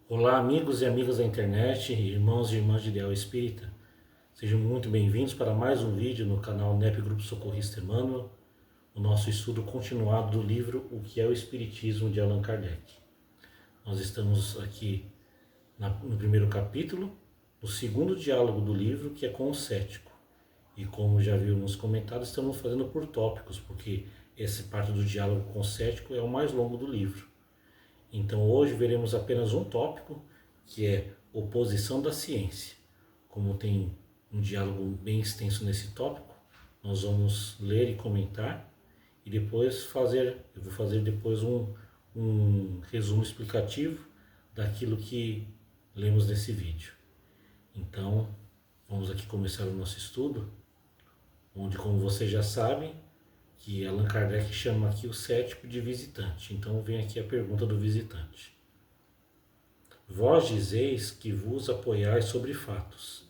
Olá, amigos e amigas da internet, irmãos e irmãs de Ideal Espírita. Sejam muito bem-vindos para mais um vídeo no canal NEP Grupo Socorrista Emmanuel, o nosso estudo continuado do livro O que é o Espiritismo de Allan Kardec. Nós estamos aqui no primeiro capítulo, no segundo diálogo do livro, que é com o cético. E como já vimos comentado, estamos fazendo por tópicos, porque essa parte do diálogo com o cético é o mais longo do livro. Então hoje veremos apenas um tópico, que é oposição da ciência. Como tem um diálogo bem extenso nesse tópico, nós vamos ler e comentar e depois eu vou fazer depois um resumo explicativo daquilo que lemos nesse vídeo. Então, vamos aqui começar o nosso estudo, onde, como vocês já sabem, que Allan Kardec chama aqui o cético de visitante. Então vem aqui a pergunta do visitante. Vós dizeis que vos apoiais sobre fatos,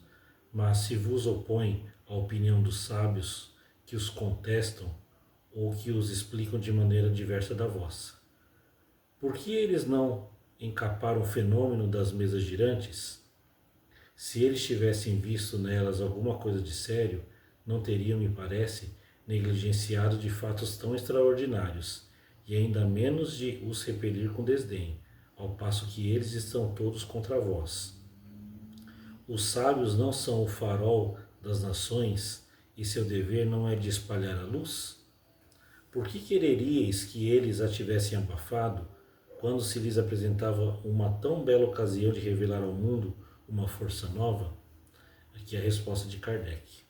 mas se vos opõe à opinião dos sábios que os contestam ou que os explicam de maneira diversa da vossa, por que eles não encaparam o fenômeno das mesas girantes? Se eles tivessem visto nelas alguma coisa de sério, não teriam, me parece, negligenciado de fatos tão extraordinários, e ainda menos de os repelir com desdém, ao passo que eles estão todos contra vós. Os sábios não são o farol das nações, e seu dever não é de espalhar a luz? Por que quereríeis que eles a tivessem abafado, quando se lhes apresentava uma tão bela ocasião de revelar ao mundo uma força nova? Aqui é a resposta de Kardec.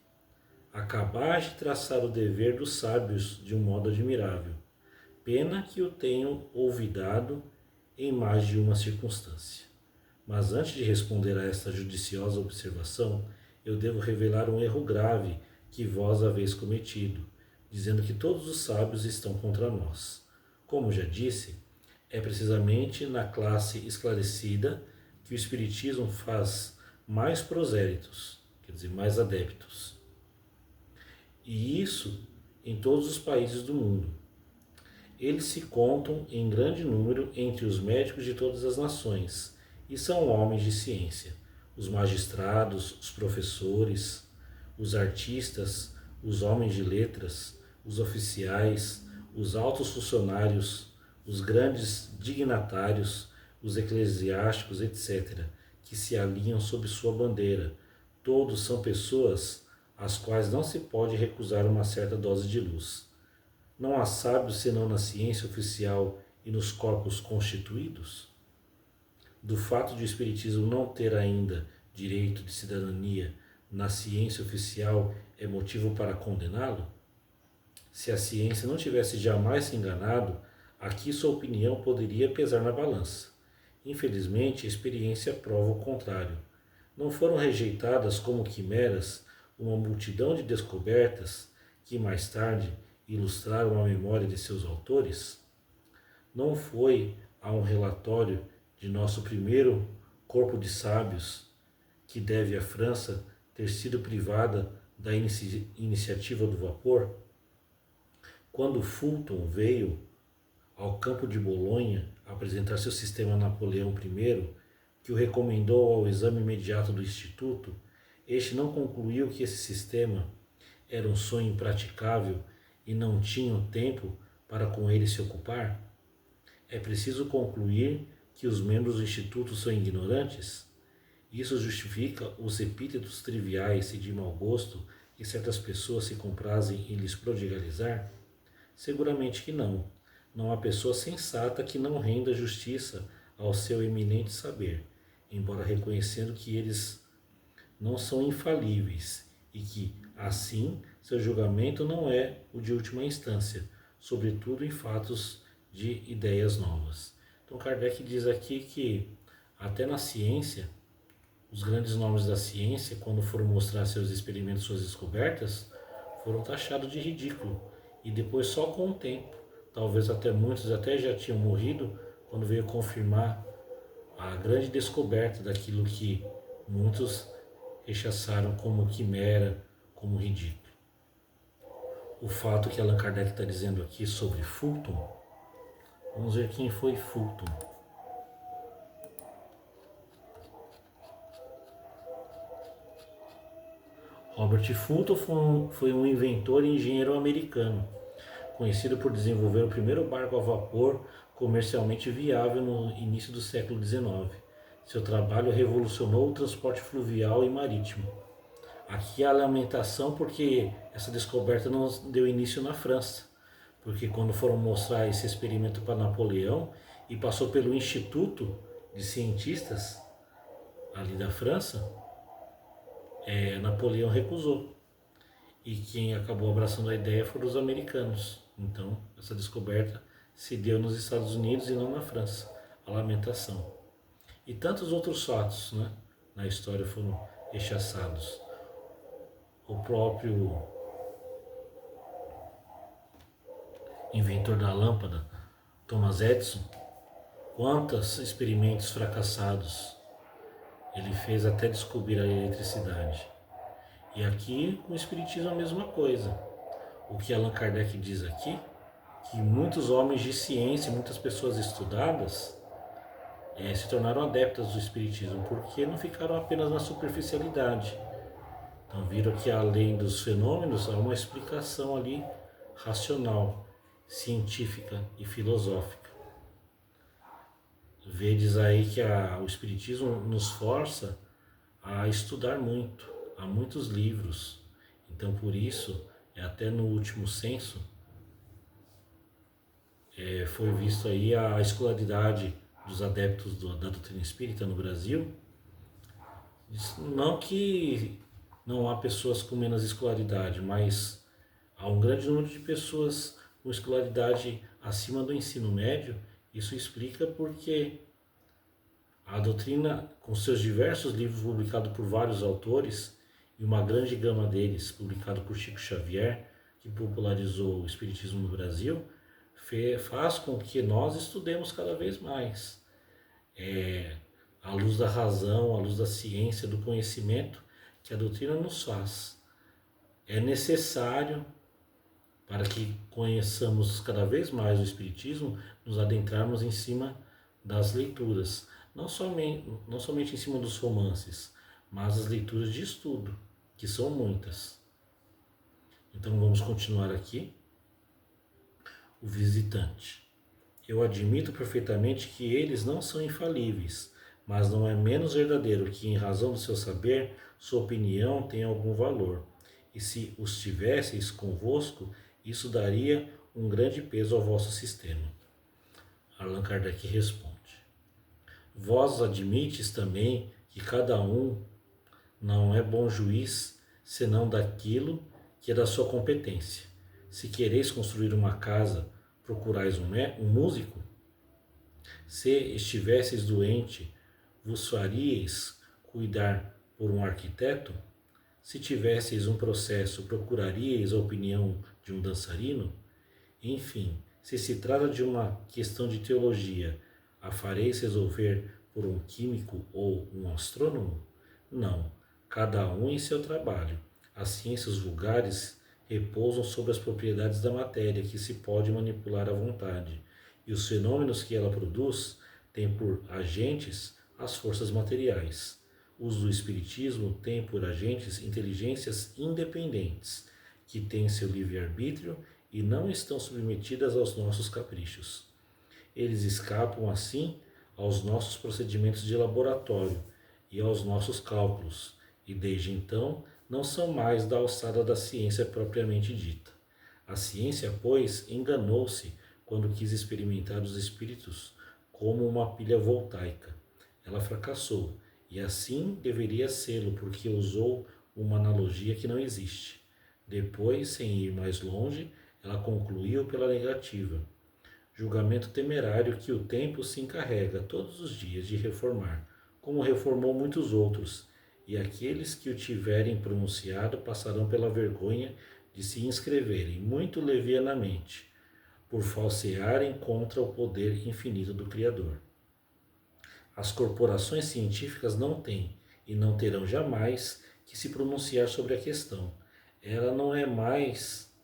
Acabais de traçar o dever dos sábios de um modo admirável. Pena que o tenham olvidado em mais de uma circunstância. Mas antes de responder a esta judiciosa observação, eu devo revelar um erro grave que vós haveis cometido, dizendo que todos os sábios estão contra nós. Como já disse, é precisamente na classe esclarecida que o Espiritismo faz mais prosélitos, quer dizer, mais adeptos. E isso em todos os países do mundo. Eles se contam em grande número entre os médicos de todas as nações e são homens de ciência, os magistrados, os professores, os artistas, os homens de letras, os oficiais, os altos funcionários, os grandes dignatários, os eclesiásticos, etc., que se alinham sob sua bandeira. Todos são pessoas às quais não se pode recusar uma certa dose de luz. Não há sábios senão na ciência oficial e nos corpos constituídos? Do fato de o Espiritismo não ter ainda direito de cidadania na ciência oficial é motivo para condená-lo? Se a ciência não tivesse jamais se enganado, aqui sua opinião poderia pesar na balança. Infelizmente, a experiência prova o contrário. Não foram rejeitadas como quimeras uma multidão de descobertas que mais tarde ilustraram a memória de seus autores? Não foi a um relatório de nosso primeiro corpo de sábios que deve a França ter sido privada da iniciativa do vapor? Quando Fulton veio ao campo de Bolonha apresentar seu sistema a Napoleão I, que o recomendou ao exame imediato do Instituto, este não concluiu que esse sistema era um sonho impraticável e não tinham tempo para com ele se ocupar? É preciso concluir que os membros do Instituto são ignorantes? Isso justifica os epítetos triviais e de mau gosto que certas pessoas se comprazem em lhes prodigalizar? Seguramente que não. Não há pessoa sensata que não renda justiça ao seu eminente saber, embora reconhecendo que eles não são infalíveis e que, assim, seu julgamento não é o de última instância, sobretudo em fatos de ideias novas. Então Kardec diz aqui que até na ciência, os grandes nomes da ciência, quando foram mostrar seus experimentos, suas descobertas, foram taxados de ridículo. E depois só com o tempo, talvez até muitos até já tinham morrido, quando veio confirmar a grande descoberta daquilo que muitos rechaçaram como quimera, como ridículo. O fato que Allan Kardec está dizendo aqui sobre Fulton, vamos ver quem foi Fulton. Robert Fulton foi um inventor e engenheiro americano, conhecido por desenvolver o primeiro barco a vapor comercialmente viável no início do século XIX. Seu trabalho revolucionou o transporte fluvial e marítimo. Aqui a lamentação porque essa descoberta não deu início na França, porque quando foram mostrar esse experimento para Napoleão e passou pelo Instituto de Cientistas ali da França, Napoleão recusou. E quem acabou abraçando a ideia foram os americanos. Então, essa descoberta se deu nos Estados Unidos e não na França. A lamentação. E tantos outros fatos, né, na história foram rechaçados. O próprio inventor da lâmpada, Thomas Edison, quantos experimentos fracassados ele fez até descobrir a eletricidade. E aqui com o Espiritismo a mesma coisa. O que Allan Kardec diz aqui, que muitos homens de ciência, muitas pessoas estudadas, se tornaram adeptas do Espiritismo, porque não ficaram apenas na superficialidade. Então viram que além dos fenômenos há uma explicação ali racional, científica e filosófica. Vedes aí que o Espiritismo nos força a estudar muito, há muitos livros. Então por isso, até no último censo, foi visto aí a escolaridade dos adeptos da doutrina espírita no Brasil. Não que não há pessoas com menos escolaridade, mas há um grande número de pessoas com escolaridade acima do ensino médio. Isso explica porque a doutrina, com seus diversos livros publicados por vários autores, e uma grande gama deles publicado por Chico Xavier, que popularizou o Espiritismo no Brasil, faz com que nós estudemos cada vez mais. À luz da razão, à luz da ciência, do conhecimento que a doutrina nos faz. É necessário, para que conheçamos cada vez mais o Espiritismo, nos adentrarmos em cima das leituras. Não somente em cima dos romances, mas as leituras de estudo, que são muitas. Então vamos continuar aqui. O visitante. Eu admito perfeitamente que eles não são infalíveis, mas não é menos verdadeiro que, em razão do seu saber, sua opinião tem algum valor. E se os tivesseis convosco, isso daria um grande peso ao vosso sistema. Allan Kardec responde. Vós admites também que cada um não é bom juiz senão daquilo que é da sua competência. Se quereis construir uma casa, procurais um músico? Se estivesseis doente, vos faríeis cuidar por um arquiteto? Se tivesseis um processo, procuraríeis a opinião de um dançarino? Enfim, se se trata de uma questão de teologia, a fareis resolver por um químico ou um astrônomo? Não, cada um em seu trabalho. As ciências vulgares repousam sobre as propriedades da matéria que se pode manipular à vontade, e os fenômenos que ela produz têm por agentes as forças materiais. Os do Espiritismo têm por agentes inteligências independentes, que têm seu livre-arbítrio e não estão submetidas aos nossos caprichos. Eles escapam, assim, aos nossos procedimentos de laboratório e aos nossos cálculos, e desde então não são mais da alçada da ciência propriamente dita. A ciência, pois, enganou-se quando quis experimentar os espíritos como uma pilha voltaica. Ela fracassou, e assim deveria sê-lo, porque usou uma analogia que não existe. Depois, sem ir mais longe, ela concluiu pela negativa. Julgamento temerário que o tempo se encarrega todos os dias de reformar, como reformou muitos outros, e aqueles que o tiverem pronunciado passarão pela vergonha de se inscreverem muito levianamente, por falsearem contra o poder infinito do Criador. As corporações científicas não têm, e não terão jamais, que se pronunciar sobre a questão. Ela não é mais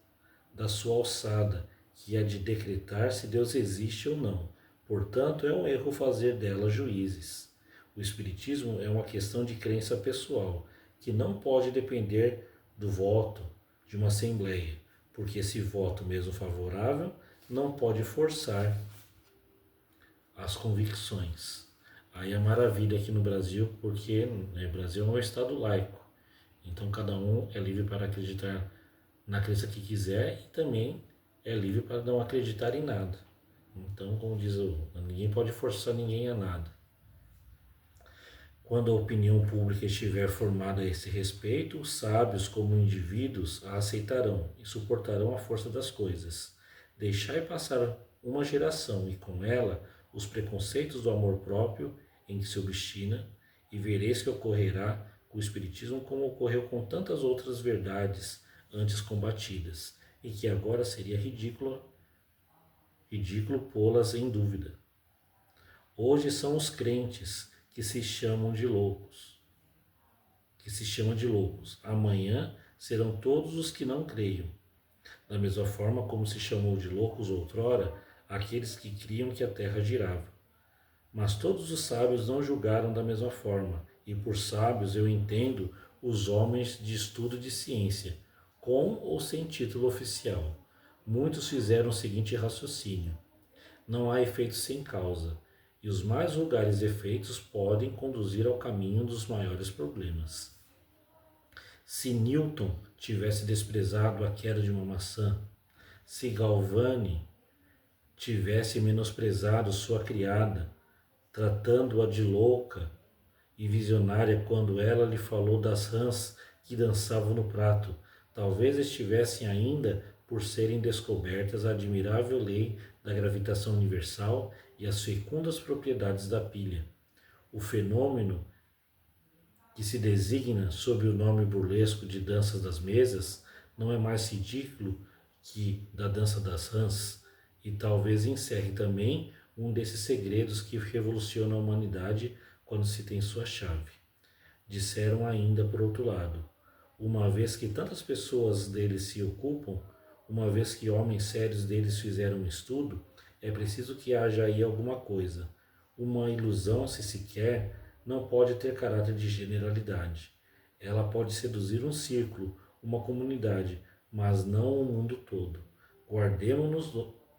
da sua alçada, que é de decretar se Deus existe ou não. Portanto, é um erro fazer dela juízes. O Espiritismo é uma questão de crença pessoal, que não pode depender do voto de uma assembleia, porque esse voto, mesmo favorável, não pode forçar as convicções. Aí a maravilha aqui no Brasil, porque o Brasil é um estado laico, então cada um é livre para acreditar na crença que quiser e também é livre para não acreditar em nada. Então, como diz ninguém pode forçar ninguém a nada. Quando a opinião pública estiver formada a esse respeito, os sábios, como indivíduos, a aceitarão e suportarão a força das coisas. Deixai passar uma geração e, com ela, os preconceitos do amor próprio em que se obstina, e vereis que ocorrerá com o Espiritismo como ocorreu com tantas outras verdades antes combatidas, e que agora seria ridículo pô-las em dúvida. Hoje são os crentes que se chamam de loucos, Amanhã serão todos os que não creiam. Da mesma forma como se chamou de loucos outrora aqueles que criam que a terra girava. Mas todos os sábios não julgaram da mesma forma, e por sábios eu entendo os homens de estudo de ciência, com ou sem título oficial. Muitos fizeram o seguinte raciocínio: não há efeitos sem causa, e os mais vulgares efeitos podem conduzir ao caminho dos maiores problemas. Se Newton tivesse desprezado a queda de uma maçã, se Galvani tivesse menosprezado sua criada, tratando-a de louca e visionária quando ela lhe falou das rãs que dançavam no prato, talvez estivessem ainda por serem descobertas a admirável lei da gravitação universal e as fecundas propriedades da pilha. O fenômeno que se designa sob o nome burlesco de danças das mesas não é mais ridículo que da dança das rãs, e talvez encerre também um desses segredos que revolucionam a humanidade quando se tem sua chave. Disseram ainda, por outro lado, uma vez que tantas pessoas deles se ocupam, uma vez que homens sérios deles fizeram um estudo, é preciso que haja aí alguma coisa. Uma ilusão, se se quer, não pode ter caráter de generalidade. Ela pode seduzir um círculo, uma comunidade, mas não o mundo todo.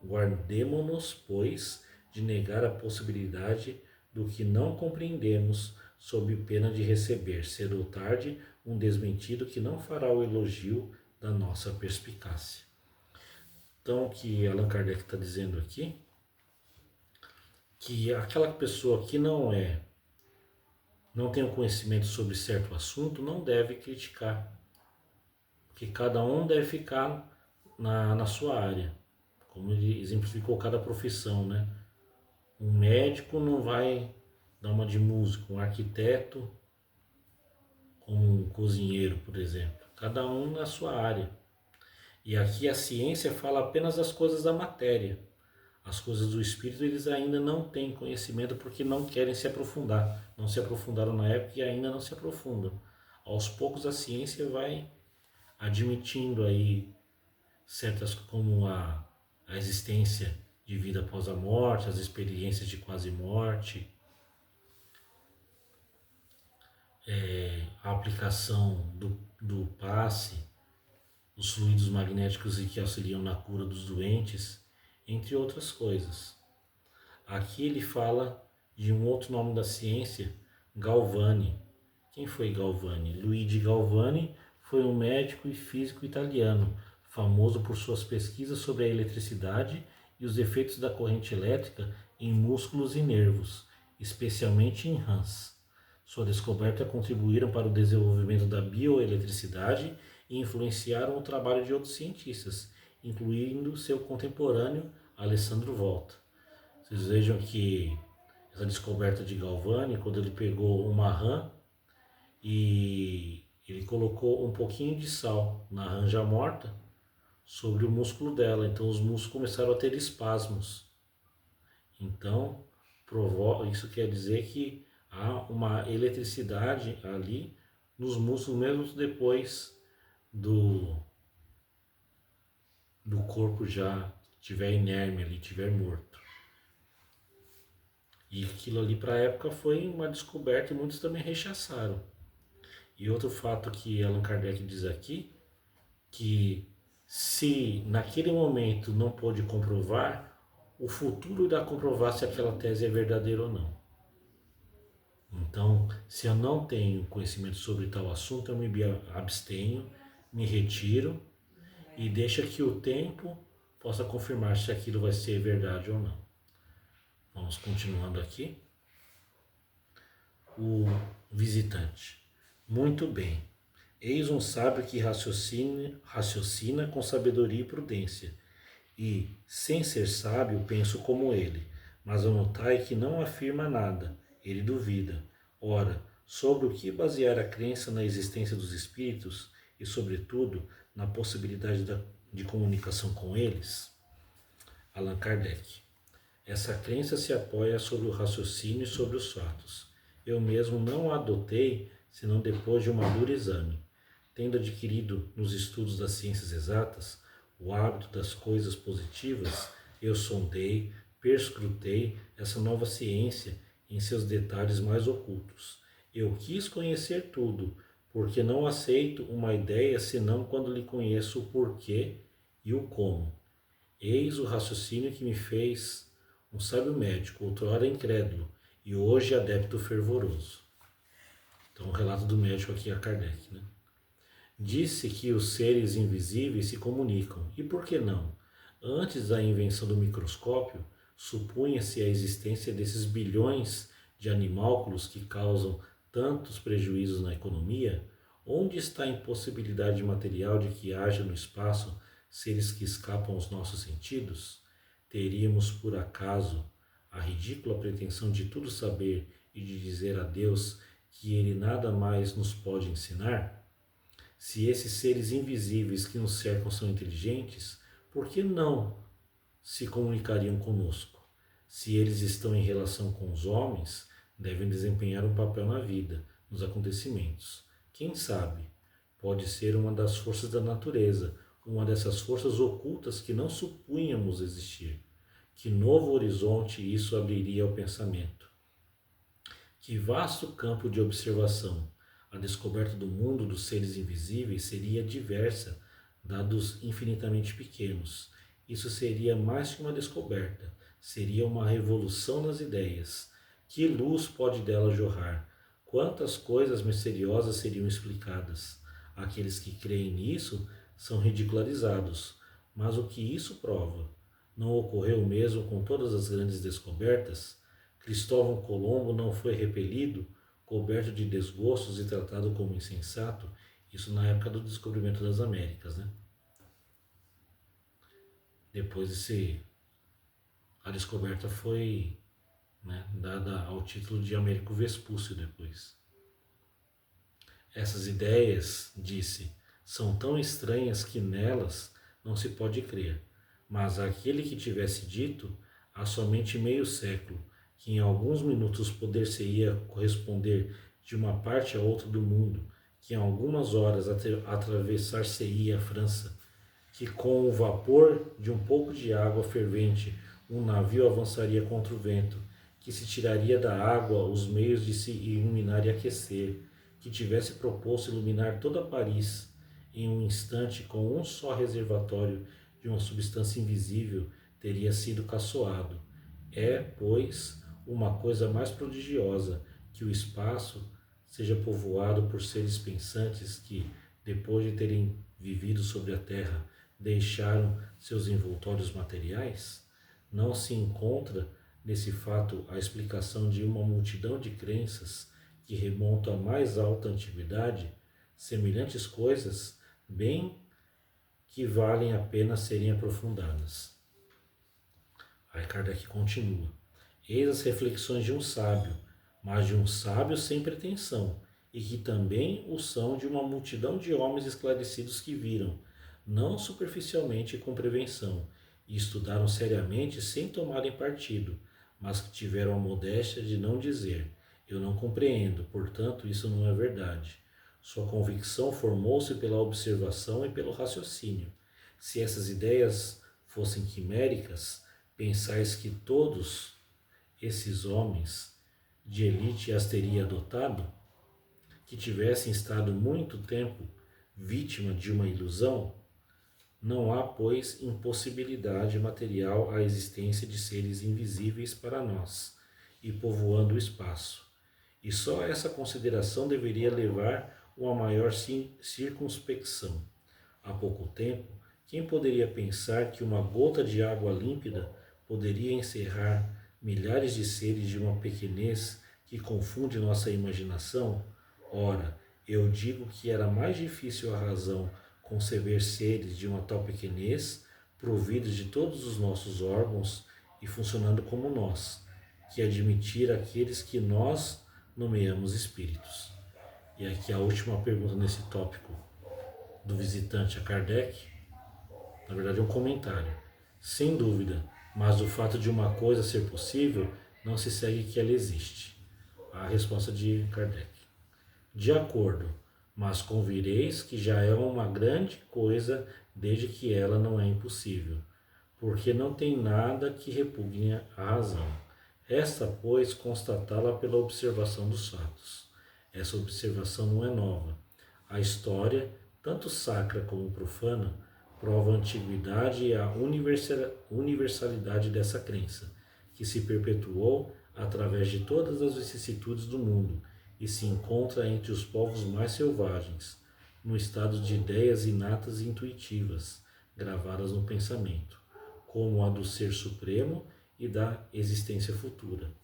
Guardemo-nos, pois, de negar a possibilidade do que não compreendemos, sob pena de receber, cedo ou tarde, um desmentido que não fará o elogio da nossa perspicácia. Então, o que Allan Kardec está dizendo aqui, que aquela pessoa que não tem o conhecimento sobre certo assunto, não deve criticar, porque cada um deve ficar na sua área, como ele exemplificou cada profissão, né? Um médico não vai dar uma de músico, um arquiteto como um cozinheiro, por exemplo. Cada um na sua área. E aqui a ciência fala apenas das coisas da matéria. As coisas do espírito eles ainda não têm conhecimento porque não querem se aprofundar. Não se aprofundaram na época e ainda não se aprofundam. Aos poucos a ciência vai admitindo aí certas como a existência de vida após a morte, as experiências de quase morte, a aplicação do passe, os fluidos magnéticos que auxiliam na cura dos doentes, entre outras coisas. Aqui ele fala de um outro nome da ciência, Galvani. Quem foi Galvani? Luigi Galvani foi um médico e físico italiano, famoso por suas pesquisas sobre a eletricidade e os efeitos da corrente elétrica em músculos e nervos, especialmente em rãs. Sua descoberta contribuíram para o desenvolvimento da bioeletricidade e influenciaram o trabalho de outros cientistas, incluindo seu contemporâneo Alessandro Volta. Vocês vejam que essa descoberta de Galvani, quando ele pegou uma rã e ele colocou um pouquinho de sal na rã já morta sobre o músculo dela, então os músculos começaram a ter espasmos. Então, isso quer dizer que há uma eletricidade ali nos músculos, mesmo depois do corpo já estiver inerme ali, estiver morto. E aquilo ali para a época foi uma descoberta e muitos também rechaçaram. E outro fato que Allan Kardec diz aqui, que se naquele momento não pôde comprovar, o futuro irá comprovar se aquela tese é verdadeira ou não. Então, se eu não tenho conhecimento sobre tal assunto, eu me abstenho, me retiro e deixa que o tempo possa confirmar se aquilo vai ser verdade ou não. Vamos continuando aqui. O visitante. Muito bem. Eis um sábio que raciocina com sabedoria e prudência, e, sem ser sábio, penso como ele. Mas anotai que não afirma nada, ele duvida. Ora, sobre o que basear a crença na existência dos espíritos e, sobretudo, na possibilidade de comunicação com eles? Allan Kardec. Essa crença se apoia sobre o raciocínio e sobre os fatos. Eu mesmo não a adotei senão depois de um maduro exame. Tendo adquirido nos estudos das ciências exatas o hábito das coisas positivas, eu sondei, perscrutei essa nova ciência em seus detalhes mais ocultos. Eu quis conhecer tudo, porque não aceito uma ideia senão quando lhe conheço o porquê e o como. Eis o raciocínio que me fez um sábio médico, outrora incrédulo, e hoje adepto fervoroso. Então, o relato do médico aqui a Kardec, né? Disse que os seres invisíveis se comunicam. E por que não? Antes da invenção do microscópio, supunha-se a existência desses bilhões de animálculos que causam tantos prejuízos na economia. Onde está a impossibilidade material de que haja no espaço seres que escapam aos nossos sentidos? Teríamos, por acaso, a ridícula pretensão de tudo saber e de dizer a Deus que Ele nada mais nos pode ensinar? Se esses seres invisíveis que nos cercam são inteligentes, por que não se comunicariam conosco? Se eles estão em relação com os homens, devem desempenhar um papel na vida, nos acontecimentos. Quem sabe? Pode ser uma das forças da natureza, uma dessas forças ocultas que não supunhamos existir. Que novo horizonte isso abriria ao pensamento! Que vasto campo de observação! A descoberta do mundo dos seres invisíveis seria diversa, dados infinitamente pequenos. Isso seria mais que uma descoberta, seria uma revolução nas ideias. Que luz pode dela jorrar? Quantas coisas misteriosas seriam explicadas? Aqueles que creem nisso são ridicularizados. Mas o que isso prova? Não ocorreu mesmo com todas as grandes descobertas? Cristóvão Colombo não foi repelido, coberto de desgostos e tratado como insensato, isso na época do descobrimento das Américas, né? Depois a descoberta foi, né, dada ao título de Américo Vespúcio depois. Essas ideias, disse, são tão estranhas que nelas não se pode crer, mas aquele que tivesse dito, há somente meio século, que em alguns minutos poder-se-ia corresponder de uma parte a outra do mundo, que em algumas horas atravessar-se-ia a França, que com o vapor de um pouco de água fervente um navio avançaria contra o vento, que se tiraria da água os meios de se iluminar e aquecer, que tivesse proposto iluminar toda Paris em um instante com um só reservatório de uma substância invisível, teria sido caçoado. É, pois, uma coisa mais prodigiosa que o espaço seja povoado por seres pensantes que, depois de terem vivido sobre a Terra, deixaram seus envoltórios materiais? Não se encontra nesse fato a explicação de uma multidão de crenças que remontam à mais alta antiguidade? Semelhantes coisas, bem que valem a pena serem aprofundadas. Aí Kardec continua. Eis as reflexões de um sábio, mas de um sábio sem pretensão, e que também o são de uma multidão de homens esclarecidos que viram, não superficialmente e com prevenção, e estudaram seriamente sem tomarem partido, mas que tiveram a modéstia de não dizer: eu não compreendo, portanto isso não é verdade. Sua convicção formou-se pela observação e pelo raciocínio. Se essas ideias fossem quiméricas, pensais que todos esses homens de elite as teria adotado? que tivessem estado muito tempo vítima de uma ilusão, não há, pois, impossibilidade material à existência de seres invisíveis para nós e povoando o espaço. E só essa consideração deveria levar uma maior circunspecção. Há pouco tempo, quem poderia pensar que uma gota de água límpida poderia encerrar milhares de seres de uma pequenez que confunde nossa imaginação? Ora, eu digo que era mais difícil a razão conceber seres de uma tal pequenez, providos de todos os nossos órgãos e funcionando como nós, que admitir aqueles que nós nomeamos espíritos. E aqui a última pergunta nesse tópico do visitante a Kardec, na verdade é um comentário. Sem dúvida, mas o fato de uma coisa ser possível não se segue que ela existe. A resposta de Kardec. De acordo, mas convireis que já é uma grande coisa desde que ela não é impossível, porque não tem nada que repugne a razão. Resta, pois, constatá-la pela observação dos fatos. Essa observação não é nova. A história, tanto sacra como profana, prova a antiguidade e a universalidade dessa crença, que se perpetuou através de todas as vicissitudes do mundo e se encontra entre os povos mais selvagens, no estado de ideias inatas e intuitivas, gravadas no pensamento, como a do Ser Supremo e da existência futura.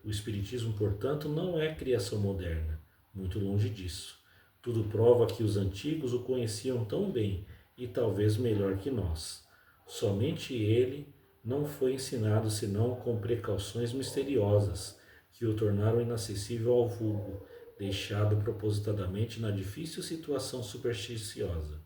O Espiritismo, portanto, não é criação moderna, muito longe disso. Tudo prova que os antigos o conheciam tão bem e talvez melhor que nós. Somente ele não foi ensinado senão com precauções misteriosas, que o tornaram inacessível ao vulgo, deixado propositadamente na difícil situação supersticiosa.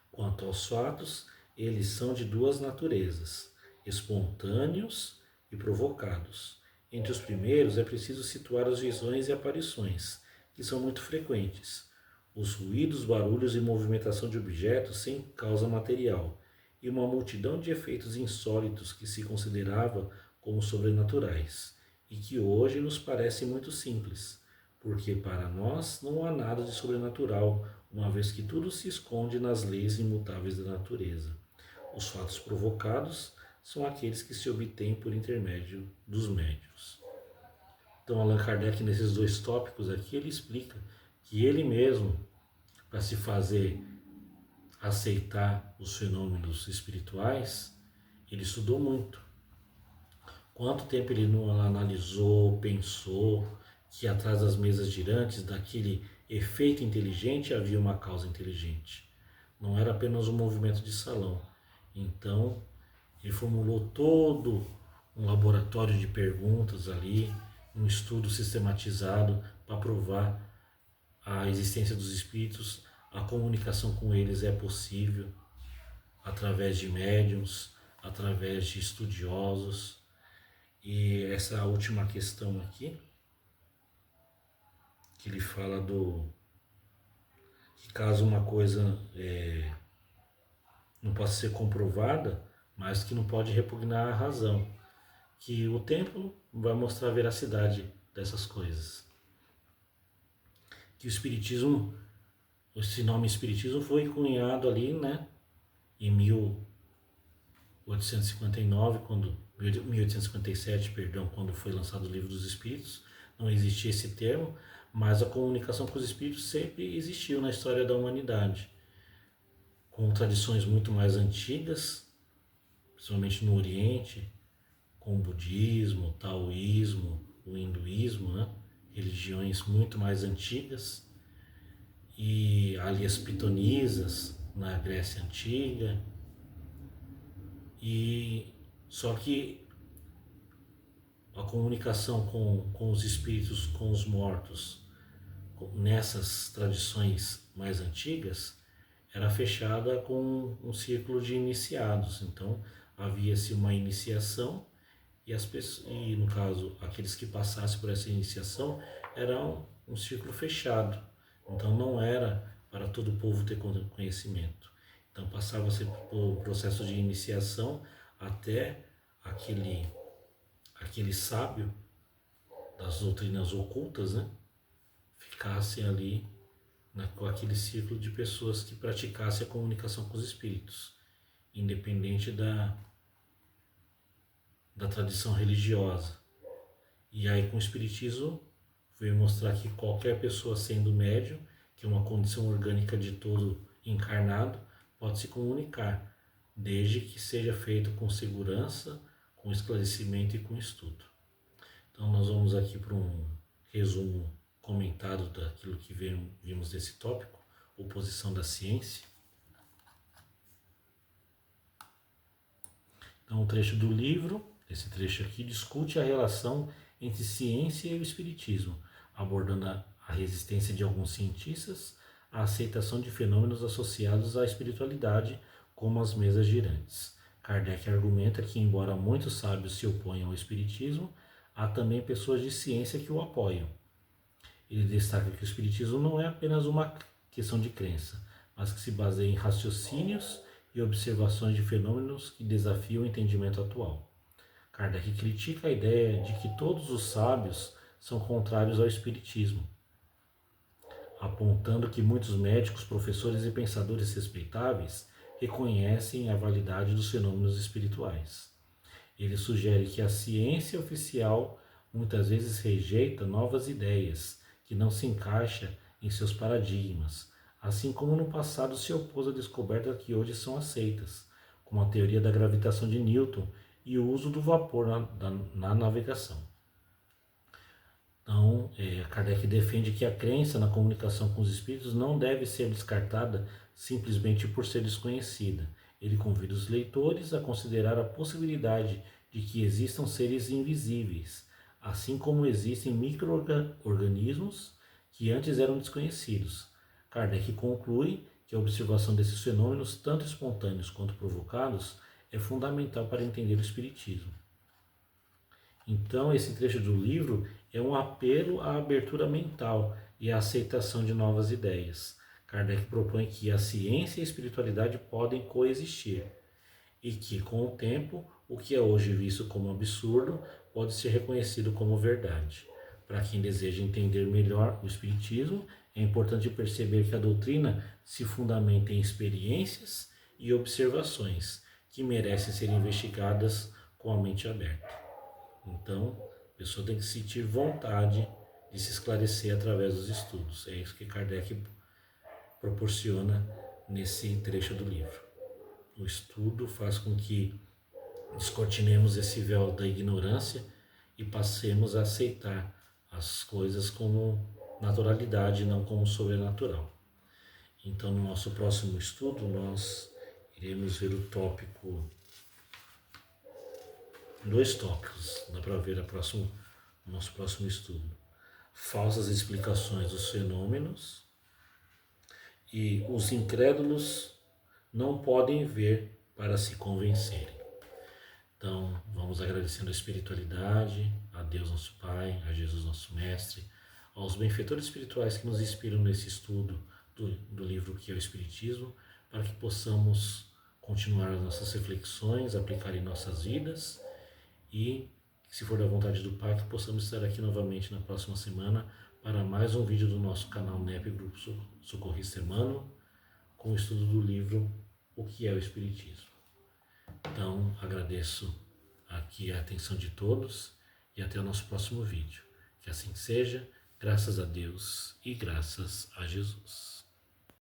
Quanto aos fatos, eles são de duas naturezas, espontâneos e provocados. Entre os primeiros é preciso situar as visões e aparições, que são muito frequentes, os ruídos, barulhos e movimentação de objetos sem causa material, e uma multidão de efeitos insólitos que se considerava como sobrenaturais, e que hoje nos parecem muito simples, porque para nós não há nada de sobrenatural, uma vez que tudo se esconde nas leis imutáveis da natureza. Os fatos provocados são aqueles que se obtêm por intermédio dos médiuns. Então, Allan Kardec, nesses dois tópicos aqui, ele explica que ele mesmo, para se fazer aceitar os fenômenos espirituais, ele estudou muito. Quanto tempo ele não analisou, pensou que atrás das mesas girantes, daquele efeito inteligente, havia uma causa inteligente. Não era apenas um movimento de salão. Então, ele formulou todo um laboratório de perguntas ali, um estudo sistematizado para provar a existência dos espíritos. A comunicação com eles é possível através de médiuns, através de estudiosos. E essa última questão aqui, que ele fala que caso uma coisa não possa ser comprovada, mas que não pode repugnar a razão, que o tempo vai mostrar a veracidade dessas coisas. Que o Espiritismo, esse nome Espiritismo foi cunhado ali, né, em 1859, 1857, perdão, quando foi lançado o Livro dos Espíritos. Não existia esse termo, mas a comunicação com os espíritos sempre existiu na história da humanidade, com tradições muito mais antigas, principalmente no Oriente, com o budismo, o taoísmo, o hinduísmo, né? Religiões muito mais antigas, e ali as pitonisas na Grécia Antiga. E só que a comunicação com os espíritos, com os mortos, nessas tradições mais antigas, era fechada com um círculo de iniciados. Então havia-se uma iniciação e as pessoas, e no caso aqueles que passassem por essa iniciação, era um círculo fechado. Então não era para todo o povo ter conhecimento. Então passava-se por um processo de iniciação até aquele sábio das doutrinas ocultas, né, ficassem ali com aquele círculo de pessoas que praticassem a comunicação com os espíritos, independente da tradição religiosa. E aí com o espiritismo veio mostrar que qualquer pessoa sendo médium, que é uma condição orgânica de todo encarnado, pode se comunicar, desde que seja feito com segurança, com esclarecimento e com estudo. Então nós vamos aqui para um resumo comentado daquilo que vimos desse tópico, oposição da ciência. Então, um trecho do livro, esse trecho aqui, discute a relação entre ciência e o espiritismo, abordando a resistência de alguns cientistas à aceitação de fenômenos associados à espiritualidade, como as mesas girantes. Kardec argumenta que, embora muitos sábios se oponham ao espiritismo, há também pessoas de ciência que o apoiam. Ele destaca que o espiritismo não é apenas uma questão de crença, mas que se baseia em raciocínios e observações de fenômenos que desafiam o entendimento atual. Kardec critica a ideia de que todos os sábios são contrários ao espiritismo, apontando que muitos médicos, professores e pensadores respeitáveis reconhecem a validade dos fenômenos espirituais. Ele sugere que a ciência oficial muitas vezes rejeita novas ideias que não se encaixam em seus paradigmas, assim como no passado se opôs a descobertas que hoje são aceitas, como a teoria da gravitação de Newton e o uso do vapor na navegação. Então, Kardec defende que a crença na comunicação com os espíritos não deve ser descartada simplesmente por ser desconhecida. Ele convida os leitores a considerar a possibilidade de que existam seres invisíveis, assim como existem micro-organismos que antes eram desconhecidos. Kardec conclui que a observação desses fenômenos, tanto espontâneos quanto provocados, é fundamental para entender o espiritismo. Então, esse trecho do livro é um apelo à abertura mental e à aceitação de novas ideias. Kardec propõe que a ciência e a espiritualidade podem coexistir e que, com o tempo, o que é hoje visto como absurdo pode ser reconhecido como verdade. Para quem deseja entender melhor o espiritismo, é importante perceber que a doutrina se fundamenta em experiências e observações que merecem ser investigadas com a mente aberta. Então, a pessoa tem que sentir vontade de se esclarecer através dos estudos. É isso que Kardec proporciona nesse trecho do livro. O estudo faz com que descortinemos esse véu da ignorância e passemos a aceitar as coisas como naturalidade, não como sobrenatural. Então, no nosso próximo estudo, nós iremos ver o tópico, 2 tópicos, dá para ver o nosso próximo estudo. Falsas explicações dos fenômenos e os incrédulos não podem ver para se convencerem. Então, vamos agradecendo a espiritualidade, a Deus nosso Pai, a Jesus nosso Mestre, aos benfeitores espirituais que nos inspiram nesse estudo do livro que é o Espiritismo, para que possamos continuar as nossas reflexões, aplicar em nossas vidas e, se for da vontade do Pai, que possamos estar aqui novamente na próxima semana para mais um vídeo do nosso canal NEP Grupo Socorrista Hermano, com o estudo do livro O que é o Espiritismo. Então, agradeço aqui a atenção de todos e até o nosso próximo vídeo. Que assim seja, graças a Deus e graças a Jesus.